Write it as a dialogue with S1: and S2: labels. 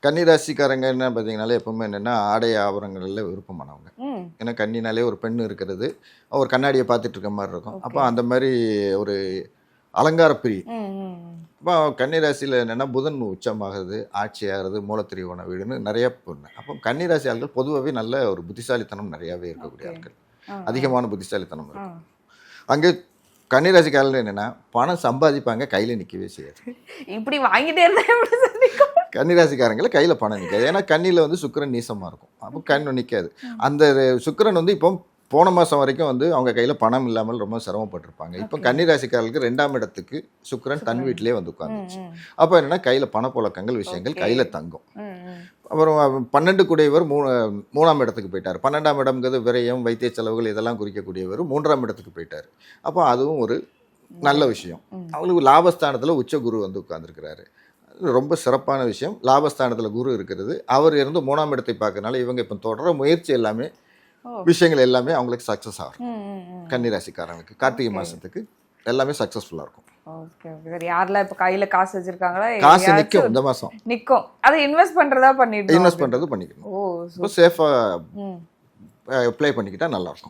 S1: கன்னிராசிக்காரங்க என்ன பார்த்தீங்கனாலே எப்பவுமே என்னென்னா ஆடை ஆபரணங்களில் விருப்பமானவங்க. ஏன்னா கன்னினாலே ஒரு பெண் இருக்கிறது, ஒரு கண்ணாடியை பார்த்துட்டு இருக்க மாதிரி இருக்கும். அப்போ அந்த மாதிரி ஒரு அலங்கார பிரி. அப்போ கன்னிராசியில் என்னென்னா புதன் உச்சமாகிறது, ஆட்சி ஆகிறது, மூலத்திரிவோண வீடுன்னு நிறைய பொண்ணு. அப்போ கன்னிராசி ஆட்கள் பொதுவாகவே நல்ல ஒரு புத்திசாலித்தனம் நிறையாவே இருக்கக்கூடிய ஆட்கள், அதிகமான புத்திசாலித்தனம் இருக்கும். அங்கே கன்னிராசிக்காரர்கள் என்னென்னா பணம் சம்பாதிப்பாங்க, கையில் நிற்கவே செய்யாது.
S2: இப்படி வாங்கிட்டே இருந்தா
S1: கன்னிராசிக்காரங்களை கையில் பணம் நிற்காது. ஏன்னா கண்ணியில் வந்து சுக்கிரன் நீசமாக இருக்கும். அப்போ கண் நிற்காது. அந்த சுக்கிரன் வந்து இப்போ போன மாதம் வரைக்கும் வந்து அவங்க கையில் பணம் இல்லாமல் ரொம்ப சிரமப்பட்டிருப்பாங்க. இப்போ கன்னிராசிக்காரர்களுக்கு 2ஆம் இடத்துக்கு சுக்கிரன் தன் வீட்டிலே வந்து உட்காந்துச்சு. அப்போ என்னென்னா கையில் பணப்புழக்கங்கள் விஷயங்கள் கையில் தங்கும். அப்புறம் 12 கூடியவர் 3ஆம் இடத்துக்கு போயிட்டார். 12ஆம் இடம்ங்கிறது விரயம், வைத்திய செலவுகள் இதெல்லாம் குறிக்கக்கூடியவர் 3ஆம் இடத்துக்கு போயிட்டார். அப்போ அதுவும் ஒரு நல்ல விஷயம். அவங்களுக்கு லாபஸ்தானத்தில் உச்ச குரு வந்து உட்கார்ந்துருக்கிறாரு. ரொம்ப சிறப்பான விஷயம். லாபஸ்தானத்தில் குரு இருக்கிறது. அவர் இருந்து 3ஆம் இடத்தை பார்க்கறனால இவங்க இப்போ தொடர முயற்சி எல்லாமே விஷயங்கள் எல்லாமே அவங்களுக்கு சக்ஸஸ் ஆகும். கன்னிராசிக்காரங்களுக்கு கார்த்திகை மாதத்துக்கு எல்லாமே சக்ஸஸ்ஃபுல்லாக இருக்கும்.
S2: Okay okay sir. யாரெல்லாம் இப்போ கையில் காசு வச்சிருக்காங்களா?
S1: காசு நிற்கும் இந்த மாதம்.
S2: நிற்கும். அதை இன்வெஸ்ட் பண்ணுறதா பண்ணிட்டு
S1: இன்வெஸ்ட் பண்ணுறது பண்ணிக்கணும். இப்போ சேஃபாக ப்ளே பண்ணிக்கிட்டால் நல்லாயிருக்கும்.